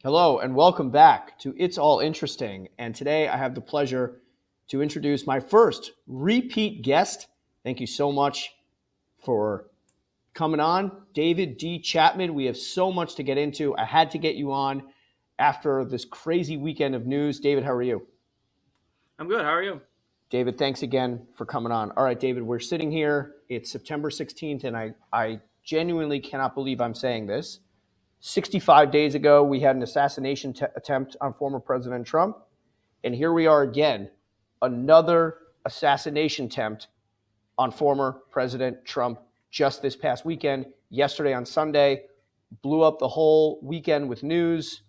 Hello and welcome back to It's All Interesting. And today I have the pleasure to introduce my first repeat guest. Thank you so much for coming on, David D. Chapman. We have so much to get into. I had to get you on after this crazy weekend of news. David, how are you? I'm good. How are you? David, thanks again for coming on. All right, David, we're sitting here. It's September 16th, and I genuinely cannot believe I'm saying this. 65 days ago, we had an assassination attempt on former President Trump. And here we are again, another assassination attempt on former President Trump just this past weekend. Yesterday on Sunday, blew up the whole weekend with news.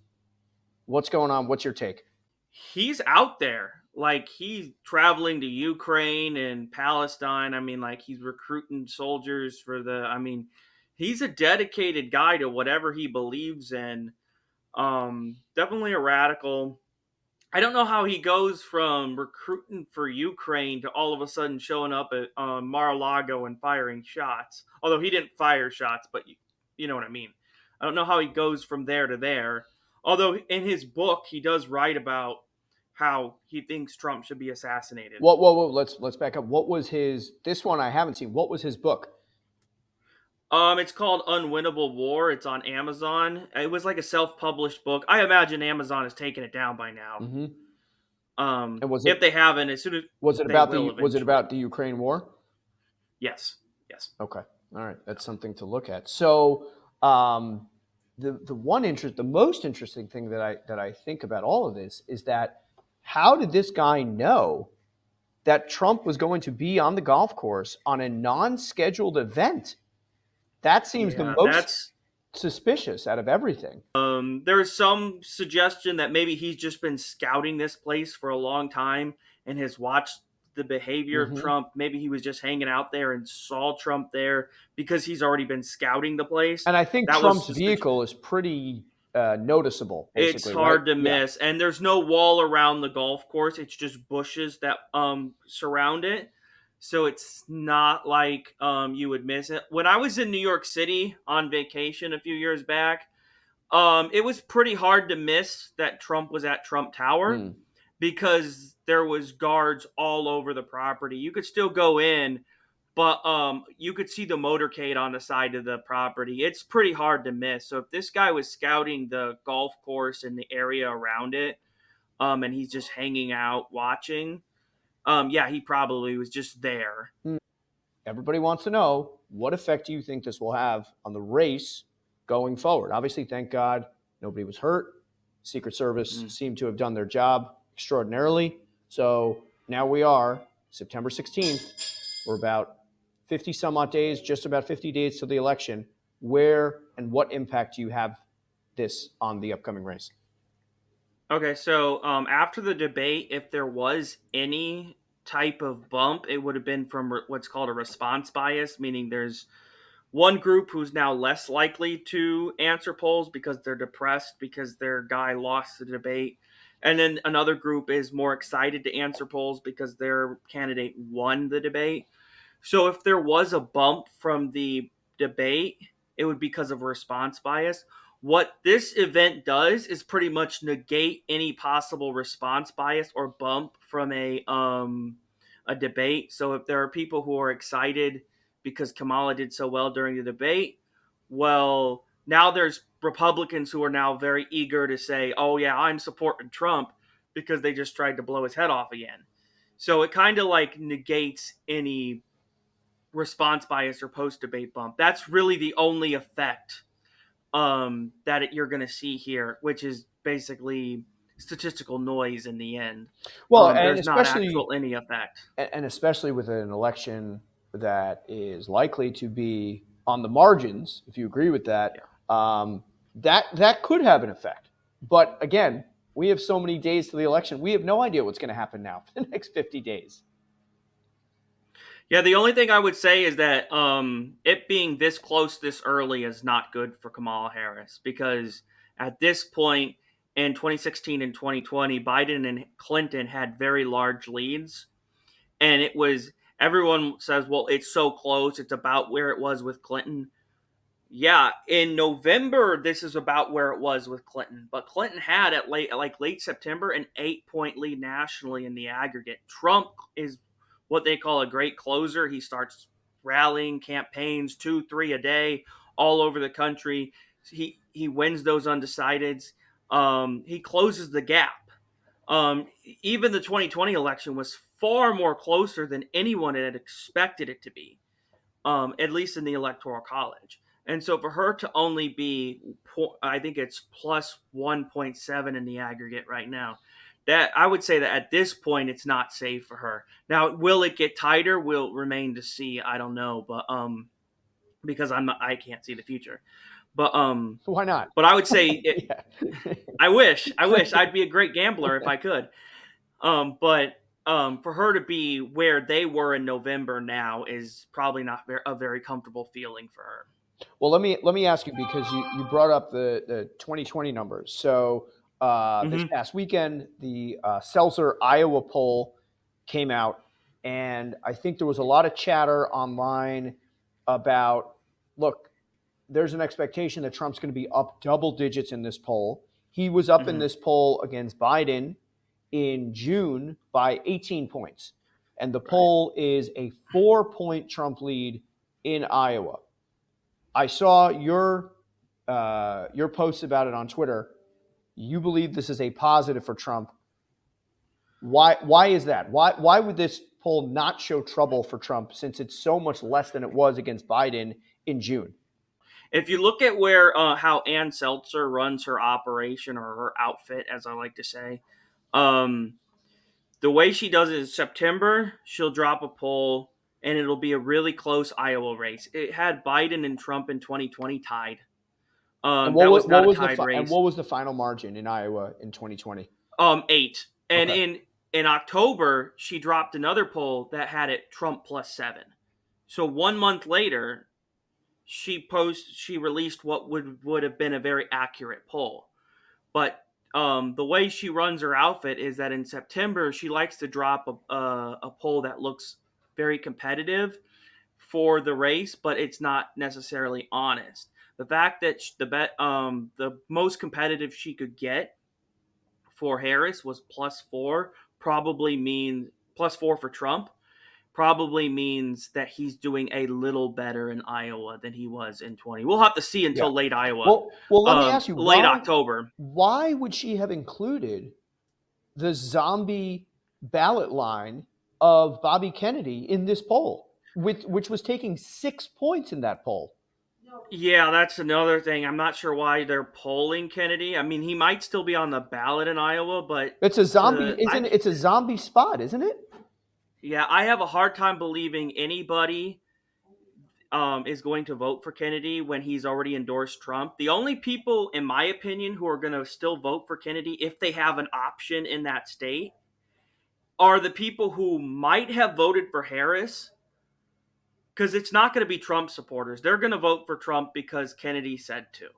What's going on? What's your take? He's out there. Like, he's traveling to Ukraine and Palestine. I mean, like, he's recruiting soldiers for he's a dedicated guy to whatever he believes in. Definitely a radical. I don't know how he goes from recruiting for Ukraine to all of a sudden showing up at Mar-a-Lago and firing shots. Although he didn't fire shots, but you know what I mean. I don't know how he goes from there to there. Although in his book he does write about how he thinks Trump should be assassinated. Whoa. Let's back up. What was his? This one I haven't seen. What was his book? It's called Unwinnable War. It's on Amazon. It was like a self-published book. I imagine Amazon has taken it down by now. Mm-hmm. And If they haven't, as soon as was it they about will eventually. the Ukraine war? Yes. Yes. Okay. All right. That's something to look at. So, um, the most interesting thing that I think about all of this is that how did this guy know that Trump was going to be on the golf course on a non-scheduled event? That seems the Yeah, most that's suspicious out of everything. there's some suggestion that maybe he's just been scouting this place for a long time and has watched the behavior of Hmm. Trump. Maybe he was just hanging out there and saw Trump there because he's already been scouting the place. And I think That was Trump's just the vehicle is pretty noticeable, It's basically, right? hard to Yeah. miss, and there's no wall around the golf course. It's just bushes that surround it. So it's not like you would miss it. When I was in New York City on vacation a few years back, it was pretty hard to miss that Trump was at Trump Tower Mm. because there was guards all over the property. You could still go in, but you could see the motorcade on the side of the property. It's pretty hard to miss. So if this guy was scouting the golf course and the area around it, and he's just hanging out watching, yeah, he probably was just there. Everybody wants to know, what effect do you think this will have on the race going forward? Obviously, thank God nobody was hurt. Secret Service Mhm. seemed to have done their job extraordinarily. So now we are September 16th. We're about 50 some odd days, just about 50 days to the election. Where and what impact do you have this on the upcoming race? Okay, so after the debate, if there was any type of bump, it would have been from what's called a response bias, meaning there's one group who's now less likely to answer polls because they're depressed because their guy lost the debate. And then another group is more excited to answer polls because their candidate won the debate. So if there was a bump from the debate, it would be because of response bias. What this event does is pretty much negate any possible response bias or bump from a debate. So if there are people who are excited because Kamala did so well during the debate, well, now there's Republicans who are now very eager to say, "Oh yeah, I'm supporting Trump," because they just tried to blow his head off again. So it kind of like negates any response bias or post debate bump. That's really the only effect you're going to see here, which is basically statistical noise in the end. Well, and There's not especially actual any effect. and especially with an election that is likely to be on the margins, if you agree with that, Yeah. that could have an effect. But again, we have so many days to the election. We have no idea what's going to happen now for the next 50 days. Yeah, the only thing I would say is that it being this close this early is not good for Kamala Harris because at this point in 2016 and 2020, Biden and Clinton had very large leads. And it was, everyone says, well, it's so close. It's about where it was with Clinton. Yeah, in November, this is about where it was with Clinton, but Clinton had at late September an 8 point lead nationally in the aggregate. Trump is what they call a great closer. He starts rallying campaigns 2, 3 a day all over the country. He wins those undecideds. He closes the gap. Even the 2020 election was far more closer than anyone had expected it to be, at least in the electoral college. And so for her to only be, I think it's plus 1.7 in the aggregate right now, that I would say that at this point it's not safe for her. Now, will it get tighter? Will remain to see. I don't know, but because I can't see the future. But Why not? but I would say Yeah. I wish I'd be a great gambler if I could. But for her to be where they were in November now is probably not a very comfortable feeling for her. Well, let me ask you because you brought up the 2020 numbers. So this Mm-hmm. past weekend, the Seltzer Iowa poll came out, and I think there was a lot of chatter online about, look, there's an expectation that Trump's going to be up double digits in this poll. He was up in Mm-hmm. this poll against Biden in June by 18 points, and the Right. poll is a 4 point Trump lead in Iowa. I saw your post about it on Twitter. You believe this is a positive for Trump. Why is that? Why would this poll not show trouble for Trump since it's so much less than it was against Biden in June? If you look at where how Ann Seltzer runs her operation or her outfit, as I like to say, um, the way she does it is September, she'll drop a poll and it'll be a really close Iowa race. It had Biden and Trump in 2020 tied. And That was what not a was tied race. what was the final margin in Iowa in 2020? 8. And Okay. in October, she dropped another poll that had it Trump plus 7. So 1 month later, she released what would have been a very accurate poll. But the way she runs her outfit is that in September she likes to drop a poll that looks very competitive for the race, but it's not necessarily honest. The fact that the most competitive she could get for Harris was +4, probably means +4 for Trump, probably means that he's doing a little better in Iowa than he was in 20. We'll have to see Yeah. until late Iowa, Well, let me ask you late October. why would she have included the zombie ballot line of Bobby Kennedy in this poll, which was taking 6 points in that poll? Yeah, that's another thing. I'm not sure why they're polling Kennedy. I mean, he might still be on the ballot in Iowa, but It's a zombie, to isn't it? It's a zombie spot, isn't it? yeah, I have a hard time believing anybody is going to vote for Kennedy when he's already endorsed Trump. The only people, in my opinion, who are going to still vote for Kennedy if they have an option in that state are the people who might have voted for Harris, because it's not going to be Trump supporters. They're going to vote for Trump because Kennedy said to.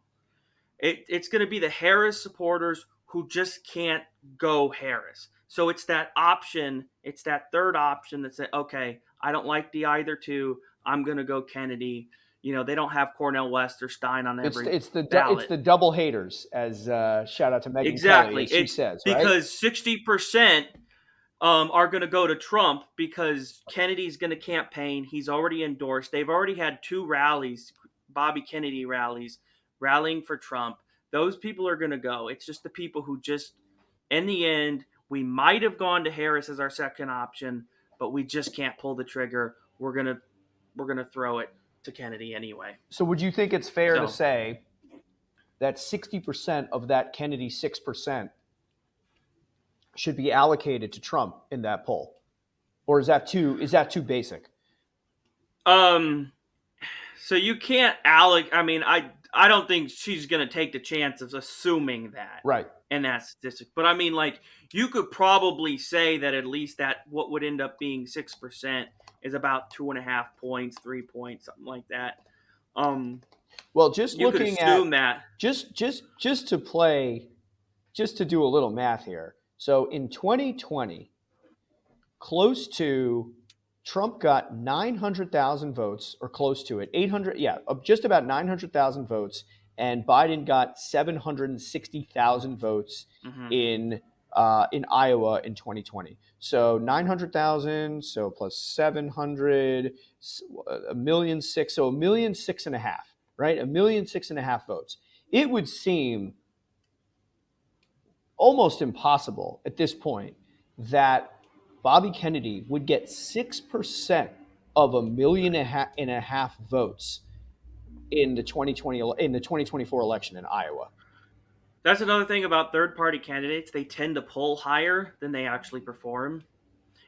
It's going to be the Harris supporters who just can't go Harris. So it's that option, it's that third option that said, okay, I don't like the either two. I'm going to go Kennedy. They don't have Cornel West or Stein on every It's ballot. the double haters, as shout out to Megyn Kelly, Exactly. as she It's says, right? because 60% are going to go to Trump because Kennedy's going to campaign. He's already endorsed. They've already had 2 rallies, Bobby Kennedy rallies, rallying for Trump. Those people are going to go. It's just the people who just, in the end, we might have gone to Harris as our second option, but we just can't pull the trigger. We're gonna throw it to Kennedy anyway. So would you think it's fair to So say that 60% of that Kennedy 6% should be allocated to Trump in that poll? Or is that too basic? um So you can't allocate. I mean, I don't think she's gonna take the chance of assuming that Right. in that statistic. But I mean, like you could probably say that at least that what would end up being 6% is about 2.5 points, 3 points, something like that. Um, Well, just you could looking at assume that. just to play, just to do a little math here. So in 2020, close to Trump got 900,000 votes or close to it, 800, yeah, just about 900,000 votes, and Biden got 760,000 votes Mm-hmm. in Iowa in 2020. So 900,000, so plus 700, a million six, so a million six and a half, right? A million six and a half votes. It would seem almost impossible at this point that Bobby Kennedy would get 6% of a million and a half votes in the 2024 election in Iowa. That's another thing about third party candidates. They tend to poll higher than they actually perform.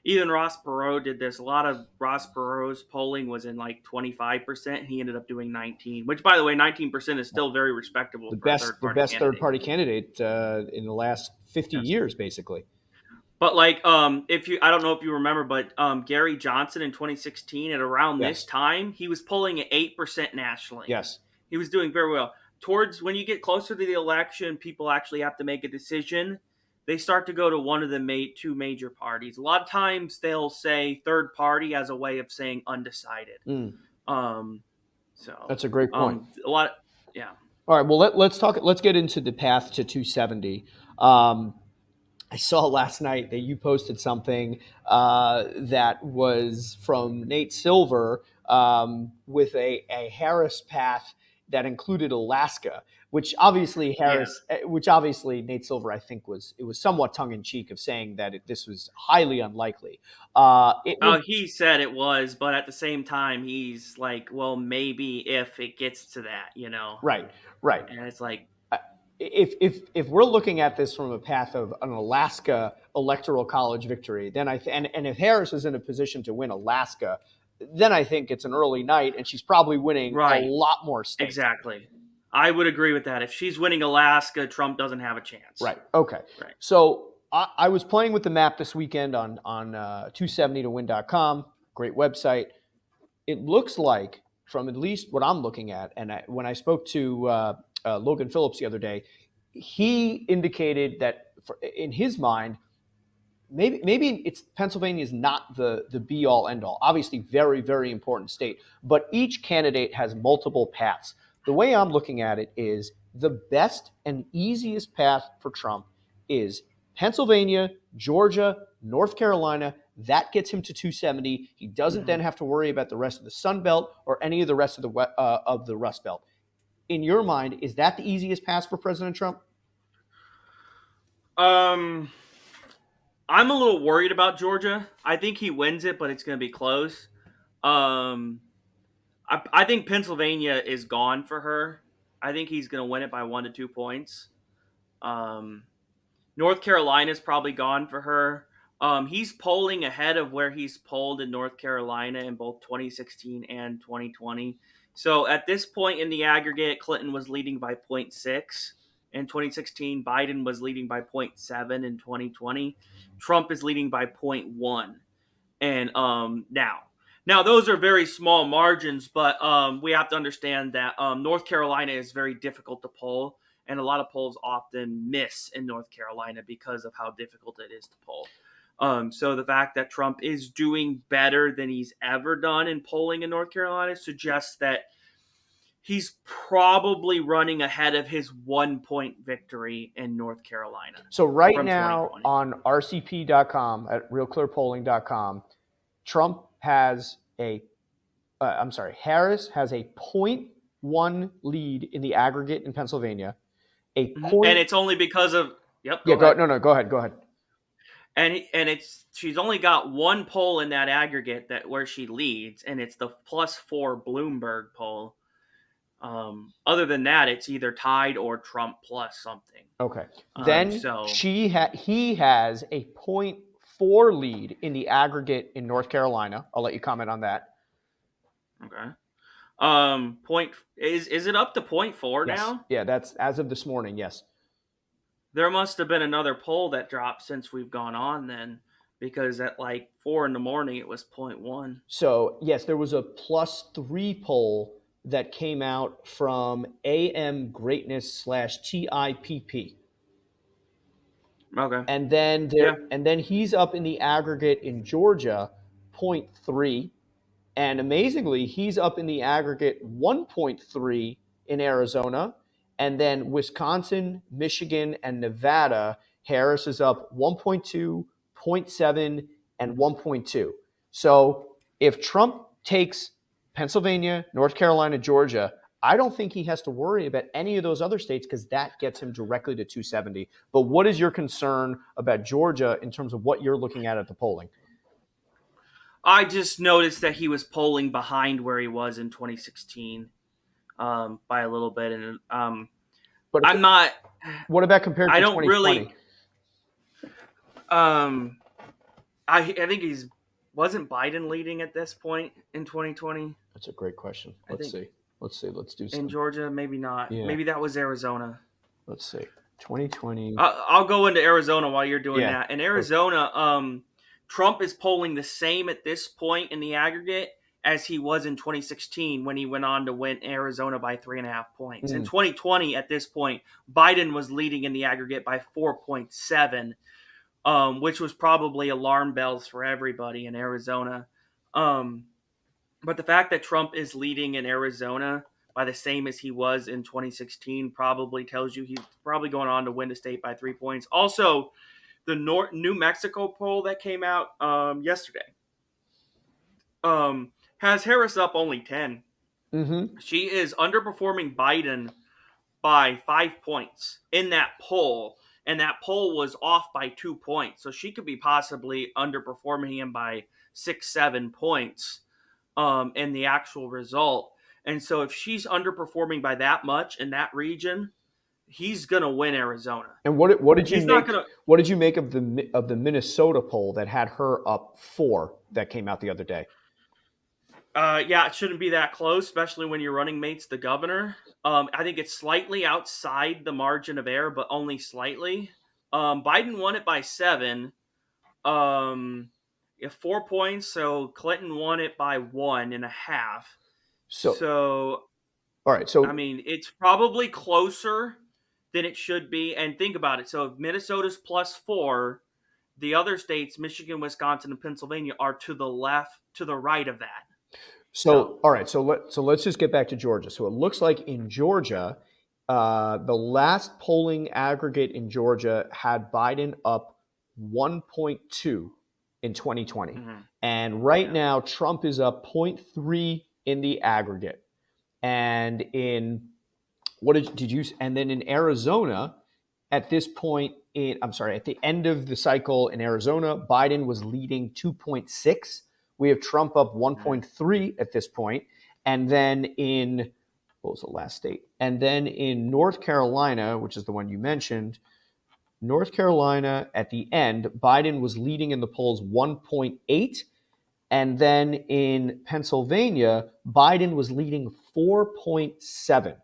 Even Ross Perot did this. A lot of Ross Perot's polling was in like 25%. He ended up doing 19, which, by the way, 19% is still very respectable for a third The party best third candidate. party candidate in the last 50 Yes. years, basically. But like, if you, I don't know if you remember, but Gary Johnson in 2016, at around this Yes. time, he was polling at 8% nationally. Yes. He was doing very well. Towards when you get closer to the election, people actually have to make a decision. They start to go to one of the two major parties. A lot of times they'll say third party as a way of saying undecided. Mm, Um, so that's a great point. a lot, yeah. All right. Well, let's talk. Let's get into the path to 270. I saw last night that you posted something that was from Nate Silver with a Harris path that included Alaska, Yeah. which obviously Nate Silver, I think it was somewhat tongue in cheek of saying that this was highly unlikely. It Oh, would he said it was, but at the same time, he's like, well, maybe if it gets to that, right, right. And it's like, If we're looking at this from a path of an Alaska electoral college victory, then and if Harris is in a position to win Alaska, then I think it's an early night, and she's probably winning a right, lot more states. exactly. I would agree with that. If she's winning Alaska, Trump doesn't have a chance. Right. Okay. Right. So I was playing with the map this weekend on 270towin.com. Great website. It looks like, from at least what I'm looking at, and when I spoke to Logan Phillips the other day, he indicated that in his mind, maybe it's Pennsylvania is not the be all end all. Obviously, very very important state, but each candidate has multiple paths. The way I'm looking at it is the best and easiest path for Trump is Pennsylvania, Georgia, North Carolina. That gets him to 270. He doesn't Mm-hmm. then have to worry about the rest of the Sun Belt or any of the rest of the Rust Belt. In your mind, is that the easiest path for President Trump? Um, I'm a little worried about Georgia. I think he wins it, but it's going to be close. Um, I think Pennsylvania is gone for her. I think he's going to win it by 1 to 2 points. Um, North Carolina's probably gone for her. He's polling ahead of where he's polled in North Carolina in both 2016 and 2020. So at this point in the aggregate, Clinton was leading by zero point 0.6 in 2016. Biden was leading by zero point 0.7 in 2020. Trump is leading by zero point 0.1. And now those are very small margins, but we have to understand that North Carolina is very difficult to poll, and a lot of polls often miss in North Carolina because of how difficult it is to poll. So the fact that Trump is doing better than he's ever done in polling in North Carolina suggests that he's probably running ahead of his 1 point victory in North Carolina So right from now 2020. on rcp.com at realclearpolling.com, Trump has Harris has a .1 lead in the aggregate in Pennsylvania. A Mhm. And point, it's only because of, yep, yeah, go ahead. no, go ahead, go ahead. And it's she's only got one poll in that aggregate that where she leads, and it's the +4 Bloomberg poll. Other than that, it's either tied or Trump plus something. Okay. Then So he has a .4 lead in the aggregate in North Carolina. I'll let you comment on that. okay. Point is it up to .4 Yes. now? Yeah, that's as of this morning, yes. There must have been another poll that dropped since we've gone on then, because at like 4 in the morning it was .1. So, yes, there was a +3 poll that came out from AM Greatness / TIPP. Okay. And then Yeah. he's up in the aggregate in Georgia, 1.3. And amazingly, he's up in the aggregate 1.3 in Arizona. And then Wisconsin, Michigan, and Nevada, Harris is up 1.2, 0.7, and 1.2. So if Trump takes Pennsylvania, North Carolina, Georgia, I don't think he has to worry about any of those other states because that gets him directly to 270. But what is your concern about Georgia in terms of what you're looking at the polling? I just noticed that he was polling behind where he was in 2016 by a little bit, and But I'm not. what about compared I to don't 2020? really. I think he's wasn't Biden leading at this point in 2020. That's a great question. I think Let's see. Let's do in some. Georgia, maybe not. Yeah. Maybe that was Arizona. Let's see. 2020. I'll go into Arizona while you're doing Yeah. that. In Arizona, Trump is polling the same at this point in the aggregate as he was in 2016 when he went on to win Arizona by 3.5 points. In 2020, at this point, Biden was leading in the aggregate by 4.7, which was probably alarm bells for everybody in Arizona. But the fact that Trump is leading in Arizona by the same as he was in 2016 probably tells you he's probably going on to win the state by 3 points. Also, the New Mexico poll that came out yesterday has Harris up only 10. Mm-hmm. She is underperforming Biden by 5 points in that poll, and that poll was off by 2 points. So she could be possibly underperforming him by 6-7 points in the actual result. And so if she's underperforming by that much in that region, he's gonna win Arizona. And what did you He's make? not gonna. What did you make of the Minnesota poll that had her up 4 that came out the other day? Yeah, it shouldn't be that close, especially when your running mate's the governor. I think it's slightly outside the margin of error, but only slightly. Biden won it by 7. Yeah, 4 points. So Clinton won it by 1.5. So, So all right. I mean, it's probably closer than it should be. And think about it. So if Minnesota's +4, the other states, Michigan, Wisconsin, and Pennsylvania, are to the right of that. So all right. So let's just get back to Georgia. So it looks like in Georgia, the last polling aggregate in Georgia had Biden up 1.2 in 2020, and right now Trump is up 0.3 in the aggregate. And in what did you? And then in Arizona, at this point, at the end of the cycle in Arizona, Biden was leading 2.6. We have Trump up 1.3 at this point. And then in, what was the last state? And then in North Carolina, which is the one you mentioned, North Carolina at the end, Biden was leading in the polls 1.8. And then in Pennsylvania, Biden was leading 4.7.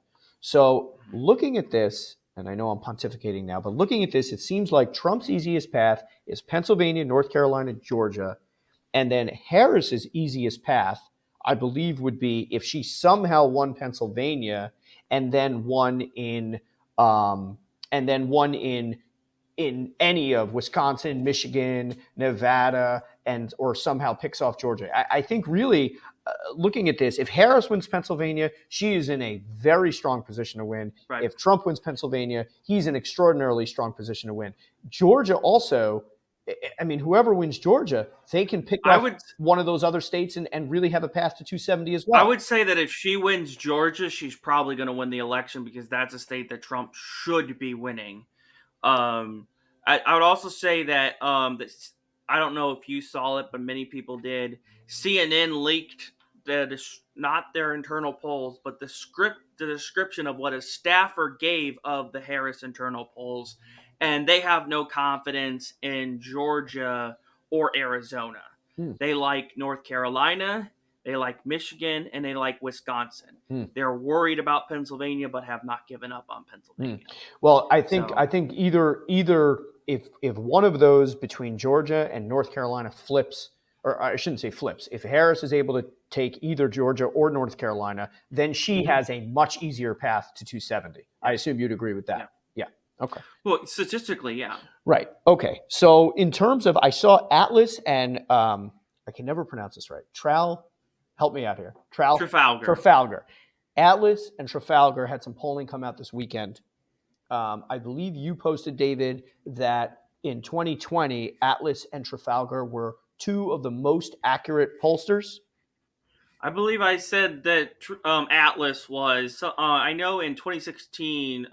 So looking at this, and I know I'm pontificating now, but looking at this, it seems like Trump's easiest path is Pennsylvania, North Carolina, Georgia. And then Harris's easiest path, I believe, would be if she somehow won Pennsylvania and then won in in any of Wisconsin, Michigan, Nevada, and or somehow picks off Georgia. I think really looking at this, if Harris wins Pennsylvania, she is in a very strong position to win. Right. If Trump wins Pennsylvania, he's in an extraordinarily strong position to win. Georgia also, I mean, whoever wins Georgia, they can pick off one of those other states and really have a path to 270 as well. I would say that if she wins Georgia, she's probably going to win the election because that's a state that Trump should be winning. I would also say that I don't know if you saw it, but many people did. CNN leaked not their internal polls, but the description of what a staffer gave of the Harris internal polls, and they have no confidence in Georgia or Arizona. They like North Carolina, they like Michigan, and they like Wisconsin. They're worried about Pennsylvania, but have not given up on Pennsylvania. Well, I think either if one of those between Georgia and North Carolina flips, or I shouldn't say flips, if Harris is able to take either Georgia or North Carolina, then she has a much easier path to 270. I assume you'd agree with that. Yeah. Okay. Well, statistically, yeah. Right. Okay. So in terms of, I saw Atlas and I can never pronounce this right. Help me out here. Trafalgar. Trafalgar. Atlas and Trafalgar had some polling come out this weekend. I believe you posted, David, that in 2020, Atlas and Trafalgar were two of the most accurate pollsters. I believe I said that Atlas was. I know in 2016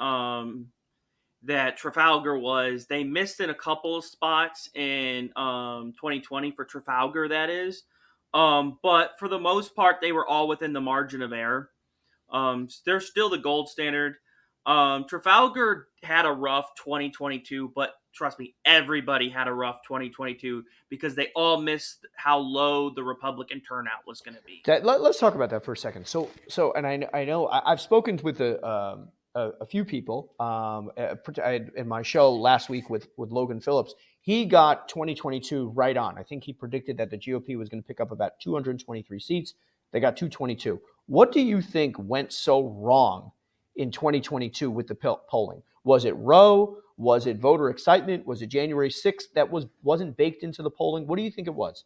that Trafalgar was. They missed in a couple of spots in 2020 for Trafalgar, that is. But for the most part, they were all within the margin of error. They're still the gold standard. Trafalgar had a rough 2022, but trust me, everybody had a rough 2022 because they all missed how low the Republican turnout was going to be. Let's talk about that for a second. And I know I've spoken with a few people in my show last week with Logan Phillips. He got 2022 right on. I think he predicted that the GOP was going to pick up about 223 seats. They got 222. What do you think went so wrong in 2022 with the polling? Was it Roe? Was it voter excitement? Was it January 6th that wasn't baked into the polling? What do you think it was?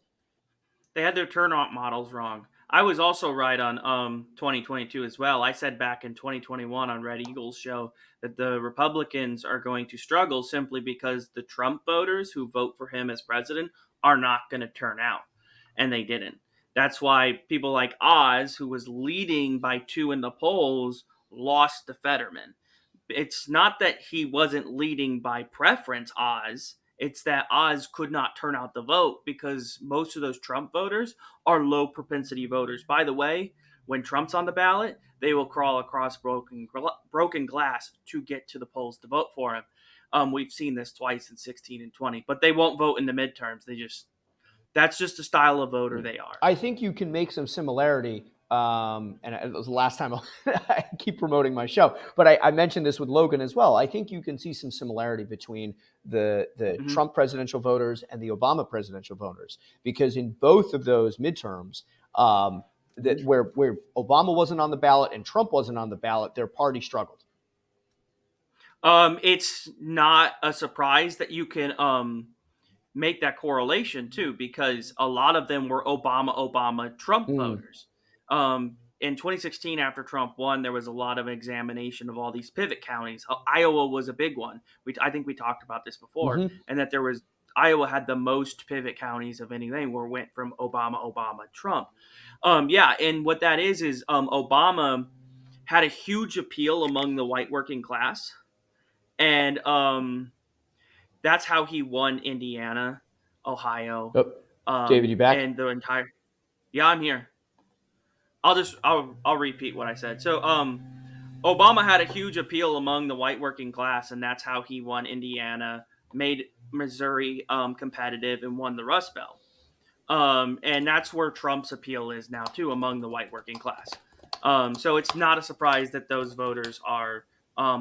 They had their turnout models wrong. I was also right on 2022 as well. I said back in 2021 on Red Eagle's show that the Republicans are going to struggle simply because the Trump voters who vote for him as president are not going to turn out. And they didn't. That's why people like Oz, who was leading by 2 in the polls, lost to Fetterman. It's not that he wasn't leading by preference, Oz. It's that Oz could not turn out the vote because most of those Trump voters are low propensity voters. By the way, when Trump's on the ballot, they will crawl across broken glass to get to the polls to vote for him. We've seen this twice in 16 and 20, but they won't vote in the midterms. That's just the style of voter they are. I think you can make some similarity. And it was the last time I keep promoting my show, but I mentioned this with Logan as well. I think you can see some similarity between the Mm-hmm. Trump presidential voters and the Obama presidential voters, because in both of those midterms, that where Obama wasn't on the ballot and Trump wasn't on the ballot, their party struggled. It's not a surprise that you can make that correlation too, because a lot of them were Obama Trump Mm. voters. In 2016, after Trump won, there was a lot of examination of all these pivot counties. Iowa was a big one. I think we talked about this before, Mm-hmm. and that Iowa had the most pivot counties of anything where it went from Obama Trump. Yeah, and what that is Obama had a huge appeal among the white working class, and that's how he won Indiana, Ohio, Oh, David, you back? and the entire. Yeah, I'm here. I'll repeat what I said. So Obama had a huge appeal among the white working class, and that's how he won Indiana, made Missouri competitive, and won the Rust Belt. And that's where Trump's appeal is now too among the white working class. So it's not a surprise that those voters are